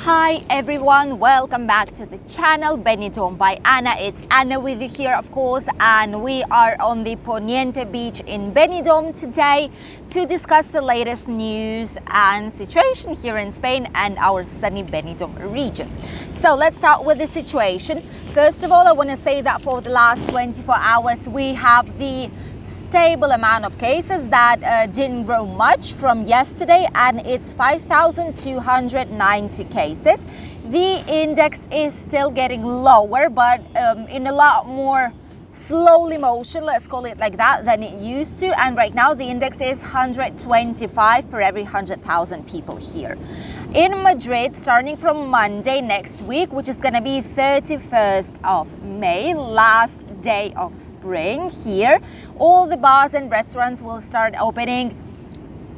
Hi everyone, welcome back to the channel Benidorm by Anna. It's Anna with you here, of course, and we are on the Benidorm Beach in Benidorm today to discuss the latest news and situation here in Spain and our sunny Benidorm region. So let's start with the situation. First of all, I want to say that for the last 24 hours we have the stable amount of cases that didn't grow much from yesterday, and it's 5,290 cases. The index is still getting lower, but in a lot more slowly motion, let's call it like that, than it used to. And right now the index is 125 per every 100,000 people here. In Madrid, starting from Monday next week, which is going to be 31st of May, last day of spring here, all the bars and restaurants will start opening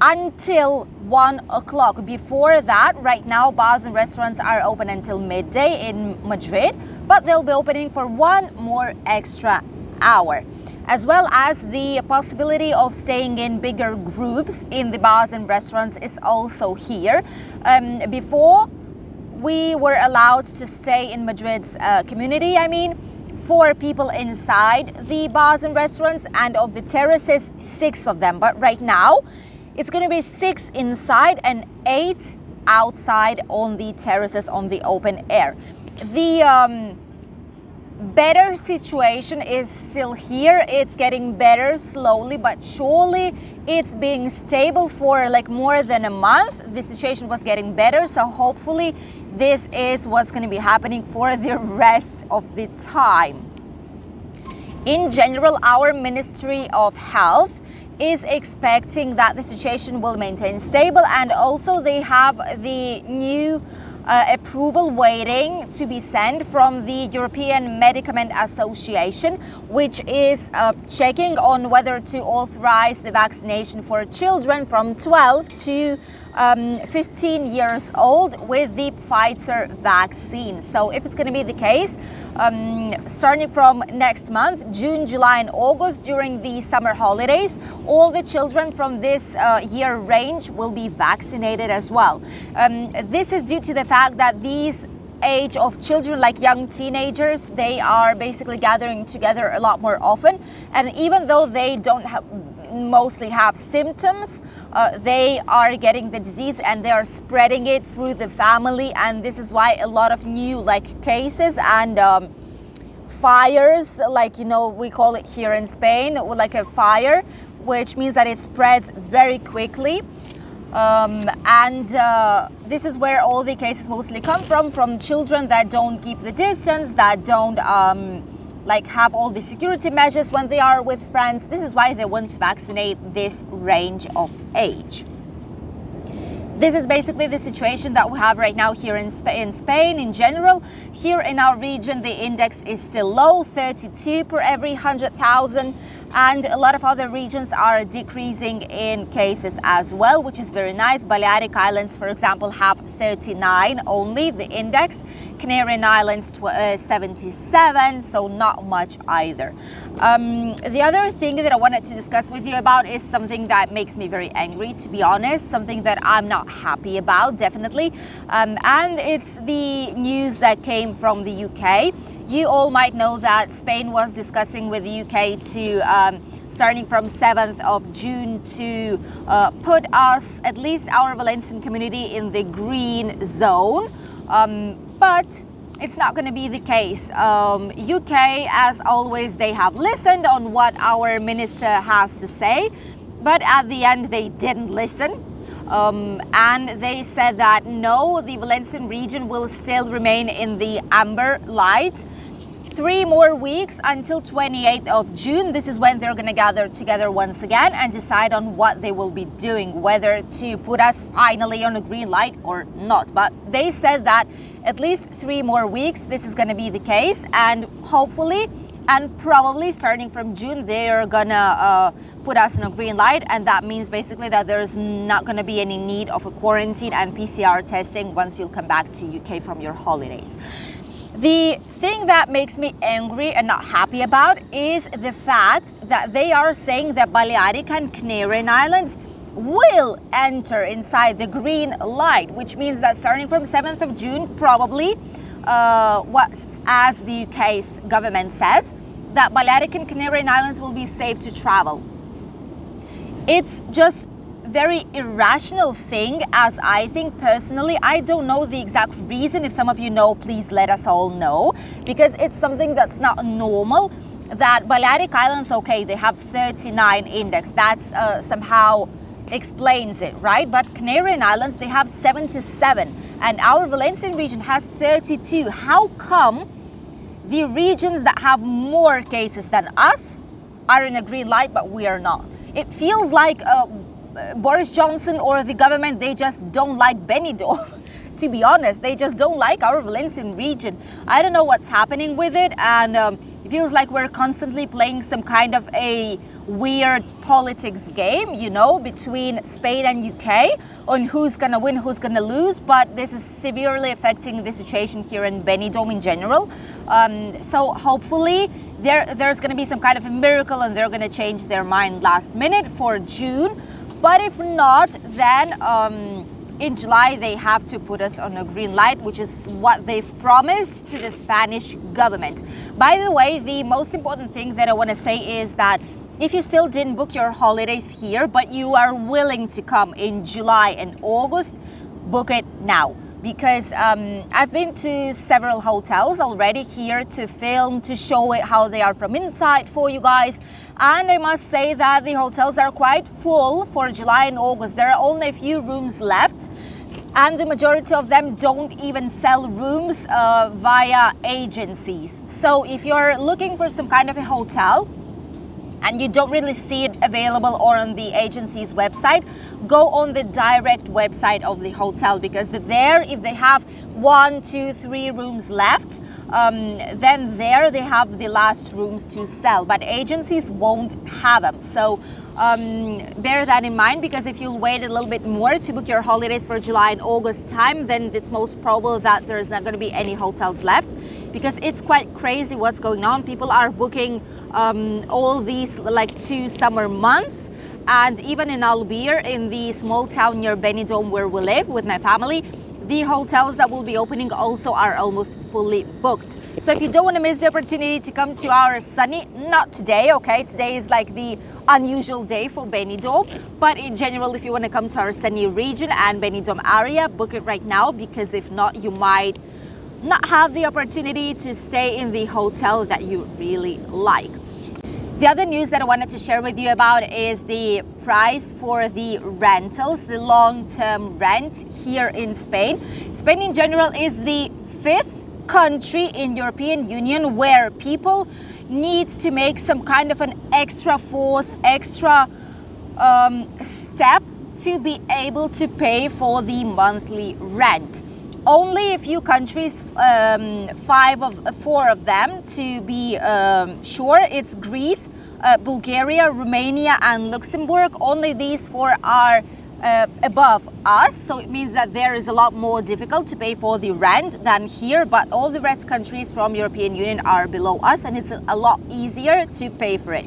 until 1 o'clock. Before that, right now, bars and restaurants are open until midday in Madrid, but they'll be opening for one more extra hour, as well as the possibility of staying in bigger groups in the bars and restaurants is also here. Before, we were allowed to stay in Madrid's community, 4 people inside the bars and restaurants, and of the terraces, 6 of them. But right now, it's going to be 6 inside and 8 outside on the terraces on the open air. The better situation is still here. It's getting better slowly but surely. It's being stable for like more than a month. The situation was getting better, so hopefully this is what's going to be happening for the rest of the time. In general, our Ministry of Health is expecting that the situation will maintain stable, and also they have the new approval waiting to be sent from the European Medicament Association, which is checking on whether to authorize the vaccination for children from 12 to 15 years old with the Pfizer vaccine. So if it's going to be the case, starting from next month, June, July and August, during the summer holidays, all the children from this year range will be vaccinated as well. This is due to the fact that these age of children, like young teenagers, they are basically gathering together a lot more often, and even though they don't mostly have symptoms, they are getting the disease and they are spreading it through the family, and this is why a lot of new cases and fires, we call it here in Spain, like a fire, which means that it spreads very quickly. This is where all the cases mostly come from children that don't keep the distance, that don't have all the security measures when they are with friends. This is why they want to vaccinate this range of age. This is basically the situation that we have right now here in Spain. In general, here in our region, the index is still low, 32 per every 100,000, and a lot of other regions are decreasing in cases as well, which is very nice. Balearic Islands, for example, have 39 only, the index. Canary Islands, 77, so not much either. The other thing that I wanted to discuss with you about is something that makes me very angry, to be honest, something that I'm not happy about, definitely. And it's the news that came from the UK. You all might know that Spain was discussing with the UK to, starting from 7th of June, to put us, at least our Valencian community, in the green zone. But it's not going to be the case. UK, as always, they have listened on what our minister has to say, but at the end they didn't listen. And they said that no, the Valencian region will still remain in the amber light. 3 more weeks until 28th of June. This is when they're going to gather together once again and decide on what they will be doing, whether to put us finally on a green light or not. But they said that at least 3 more weeks this is going to be the case, and hopefully and probably starting from June they are gonna put us in a green light, and that means basically that there's not going to be any need of a quarantine and PCR testing once you'll come back to UK from your holidays. The thing that makes me angry and not happy about is the fact that they are saying that Balearic and Canary Islands will enter inside the green light, which means that starting from 7th of June, probably, as the UK's government says, that Balearic and Canarian Islands will be safe to travel. It's just very irrational thing, as I think personally. I don't know the exact reason. If some of you know, please let us all know, because it's something that's not normal. That Balearic Islands, okay, they have 39 index. That's somehow explains it, right? But Canarian Islands, they have 77, and our Valencian region has 32. How come the regions that have more cases than us are in a green light, but we are not? It feels like Boris Johnson or the government, they just don't like Benidorm. To be honest, they just don't like our Valencian region. I don't know what's happening with it, and it feels like we're constantly playing some kind of a weird politics game, you know, between Spain and UK on who's gonna win, who's gonna lose. But this is severely affecting the situation here in Benidorm in general. So hopefully there's gonna be some kind of a miracle and they're gonna change their mind last minute for June. But if not, then in July they have to put us on a green light, which is what they've promised to the Spanish government. By the way, the most important thing that I want to say is that if you still didn't book your holidays here, but you are willing to come in July and August, book it now. Because I've been to several hotels already here to film, to show it how they are from inside for you guys. And I must say that the hotels are quite full for July and August. There are only a few rooms left, and the majority of them don't even sell rooms via agencies. So if you're looking for some kind of a hotel and you don't really see it available or on the agency's website, go on the direct website of the hotel, because there, if they have 1, 2, 3 rooms left, then there they have the last rooms to sell, but agencies won't have them. So bear that in mind, because if you'll wait a little bit more to book your holidays for July and August time, then it's most probable that there's not going to be any hotels left, because it's quite crazy what's going on. People are booking all these like 2 summer months, and even in Albeer, in the small town near Benidorm where we live with my family, the hotels that will be opening also are almost fully booked. So if you don't want to miss the opportunity to come to our sunny, not today, okay, today is like the unusual day for Benidorm, but in general, if you want to come to our sunny region and Benidorm area, book it right now, because if not, you might not have the opportunity to stay in the hotel that you really like. The other news that I wanted to share with you about is the price for the rentals, the long-term rent here in Spain. Spain in general is the 5th country in European Union where people need to make some kind of an extra force, extra step to be able to pay for the monthly rent. Only a few countries, 4 of them to be sure, it's Greece, Bulgaria, Romania and Luxembourg. Only these 4 are above us, so it means that there is a lot more difficult to pay for the rent than here, but all the rest countries from European Union are below us, and it's a lot easier to pay for it.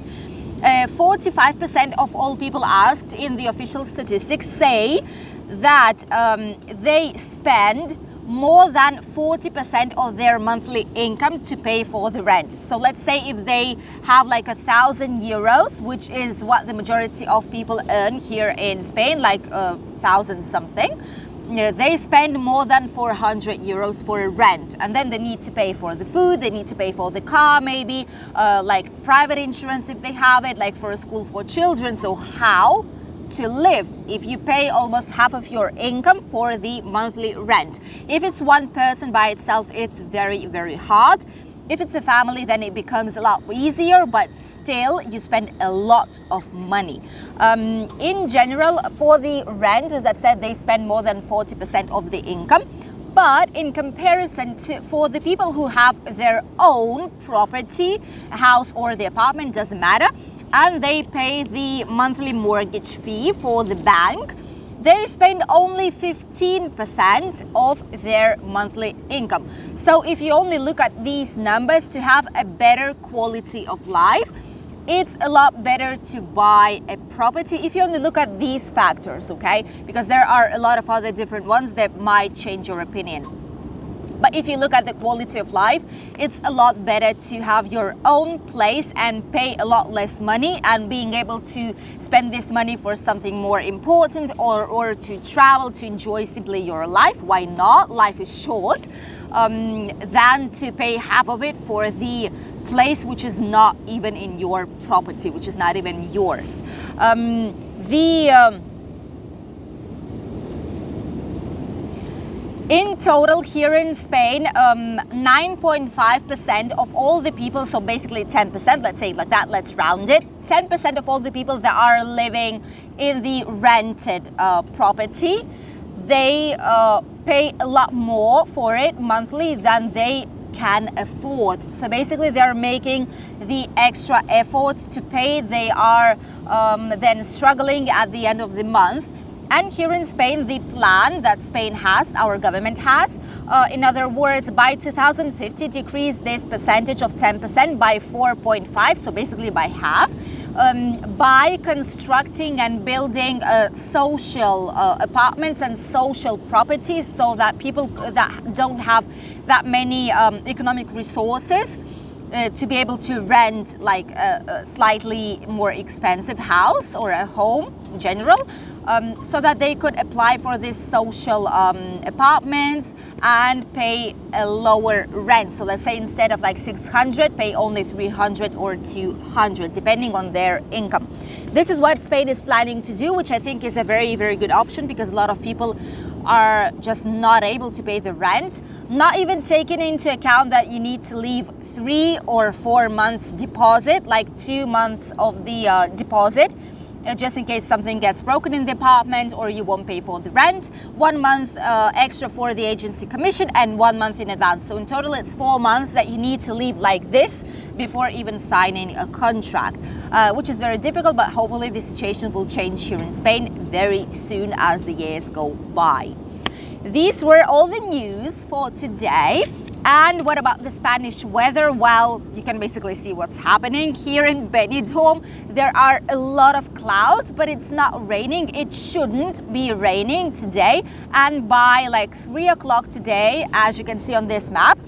45% of all people asked in the official statistics say that they spend more than 40% of their monthly income to pay for the rent. So let's say if they have like 1,000 euros, which is what the majority of people earn here in Spain, like 1,000 something, they spend more than 400 euros for rent, and then they need to pay for the food, they need to pay for the car, maybe like private insurance if they have it, like for a school for children. So how to live if you pay almost half of your income for the monthly rent? If it's one person by itself, it's very, very hard. If it's a family, then it becomes a lot easier, but still you spend a lot of money. In general, for the rent, as I've said, they spend more than 40% of the income. But in comparison to for the people who have their own property, house or the apartment, doesn't matter, and they pay the monthly mortgage fee for the bank, they spend only 15% of their monthly income. So if you only look at these numbers, to have a better quality of life, it's a lot better to buy a property if you only look at these factors, okay? Because there are a lot of other different ones that might change your opinion. But if you look at the quality of life, it's a lot better to have your own place and pay a lot less money, and being able to spend this money for something more important, or to travel, to enjoy simply your life. Why not? Life is short. Than to pay half of it for the place which is not even in your property, which is not even yours. In total, here in Spain, 9.5% of all the people, so basically 10%, let's say it like that, let's round it, 10% of all the people that are living in the rented property, they pay a lot more for it monthly than they can afford. So basically they're making the extra effort to pay. They are then struggling at the end of the month. And here in Spain, the plan that Spain has, our government has, in other words, by 2050, decrease this percentage of 10% by 4.5, so basically by half, by constructing and building social apartments and social properties, so that people that don't have that many economic resources to be able to rent like a slightly more expensive house or a home in general, so that they could apply for these social apartments and pay a lower rent. So let's say instead of like 600, pay only 300 or 200, depending on their income. This is what Spain is planning to do, which I think is a very, very good option, because a lot of people are just not able to pay the rent, not even taking into account that you need to leave 3 or 4 months deposit, like 2 months of the deposit, just in case something gets broken in the apartment or you won't pay for the rent, 1 month extra for the agency commission, and 1 month in advance. So in total, it's 4 months that you need to leave like this before even signing a contract, which is very difficult, but hopefully the situation will change here in Spain very soon as the years go by. These were all the news for today. And what about the Spanish weather? Well, you can basically see what's happening here in Benidorm. There are a lot of clouds, but it's not raining. It shouldn't be raining today. And by like 3 o'clock today, as you can see on this map,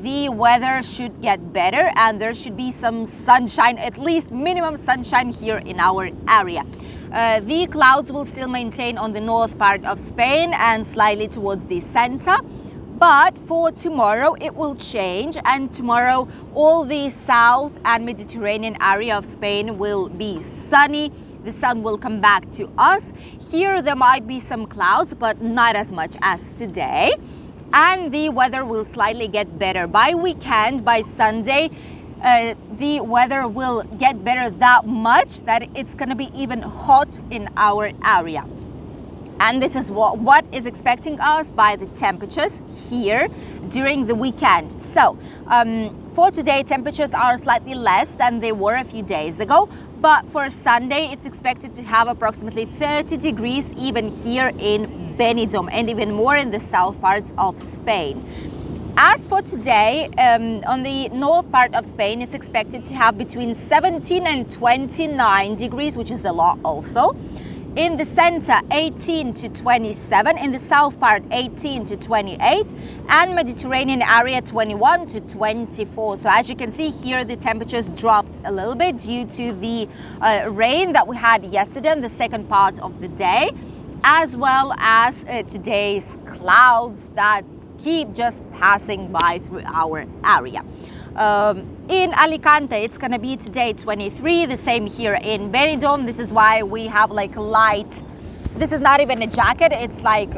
the weather should get better and there should be some sunshine, at least minimum sunshine here in our area. The clouds will still maintain on the north part of Spain and slightly towards the center. But for tomorrow, it will change, and tomorrow all the south and Mediterranean area of Spain will be sunny. The sun will come back to us. Here there might be some clouds, but not as much as today. And the weather will slightly get better. By weekend, by Sunday, the weather will get better that much that it's going to be even hot in our area. And this is what is expecting us by the temperatures here during the weekend. So for today, temperatures are slightly less than they were a few days ago. But for Sunday, it's expected to have approximately 30 degrees even here in Benidorm, and even more in the south parts of Spain. As for today, on the north part of Spain, it's expected to have between 17 and 29 degrees, which is a lot also. In the center, 18 to 27. In the south part, 18 to 28. And Mediterranean area, 21 to 24. So as you can see here, the temperatures dropped a little bit due to the rain that we had yesterday in the second part of the day, as well as today's clouds that keep just passing by through our area. In Alicante, it's going to be today 23, the same here in Benidorm. This is why we have like light, this is not even a jacket, it's like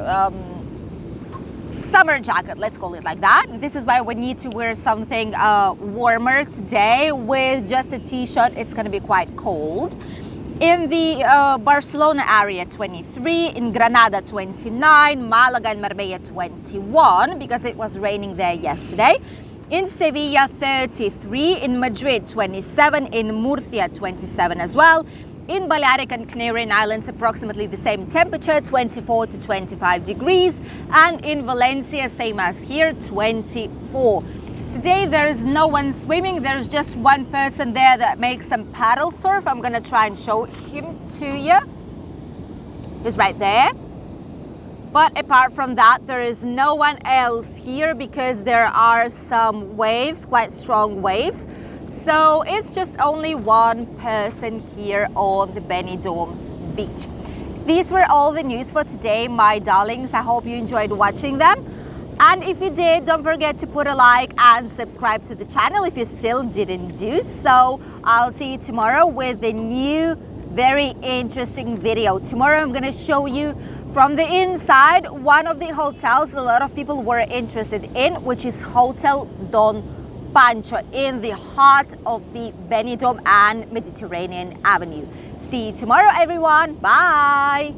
summer jacket, let's call it like that. This is why we need to wear something warmer today. With just a t-shirt, it's going to be quite cold. In the Barcelona area, 23, in Granada, 29, Malaga and Marbella, 21, because it was raining there yesterday. In Sevilla, 33, in Madrid, 27, in Murcia, 27 as well. In Balearic and Canarian Islands, approximately the same temperature, 24 to 25 degrees. And in Valencia, same as here, 24. Today there's no one swimming, there's just one person there that makes some paddle surf. I'm gonna try and show him to you. He's right there. But apart from that, there is no one else here because there are some waves, quite strong waves. So it's just only one person here on the Benidorm Beach. These were all the news for today, my darlings. I hope you enjoyed watching them. And if you did, don't forget to put a like and subscribe to the channel if you still didn't do so. I'll see you tomorrow with a new, very interesting video. Tomorrow I'm going to show you from the inside one of the hotels a lot of people were interested in, which is Hotel Don Pancho in the heart of the Benidorm and Mediterranean Avenue. See you tomorrow, everyone. Bye.